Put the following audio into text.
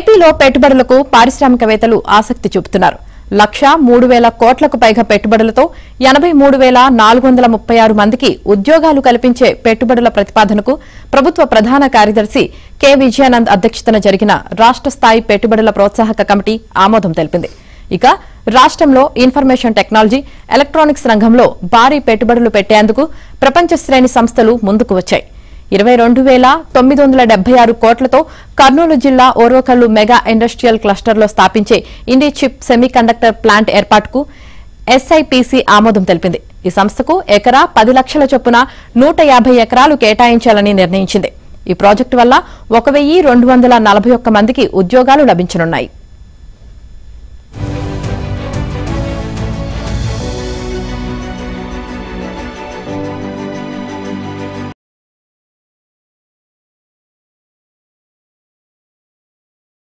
ఏపీలో పెట్టుబడులకు పారిశ్రామికవేత్తలు ఆసక్తి చూపుతున్నారు. 1,03,000 కోట్లకు పైగా పెట్టుబడులతో 83,436 మందికి ఉద్యోగాలు కల్పించే పెట్టుబడుల ప్రతిపాదనకు ప్రభుత్వ ప్రధాన కార్యదర్శి కె విజయానంద్ అధ్యక్షతన జరిగిన రాష్ట్ర స్థాయి పెట్టుబడుల ప్రోత్సాహక కమిటీ ఆమోదం తెలిపింది. ఇక రాష్ట్రంలో ఇన్ఫర్మేషన్ టెక్నాలజీ, ఎలక్ట్రానిక్స్ రంగంలో భారీ పెట్టుబడులు పెట్టేందుకు ప్రపంచ శ్రేణి సంస్థలు ముందుకు వచ్చాయి. 22,976 కోట్లతో కర్నూలు జిల్లా ఓర్వకల్లు మెగా ఇండస్ట్రియల్ క్లస్టర్లో స్థాపించే ఇండి చిప్ సెమీకండక్టర్ ప్లాంట్ ఏర్పాటుకు ఎస్ఐపిసి ఆమోదం తెలిపింది. ఈ సంస్థకు ఎకరా 10 లక్షల చొప్పున 150 ఎకరాలు కేటాయించాలని నిర్ణయించింది. ఈ ప్రాజెక్టు వల్ల 1,241 మందికి ఉద్యోగాలు లభించనున్నాయి.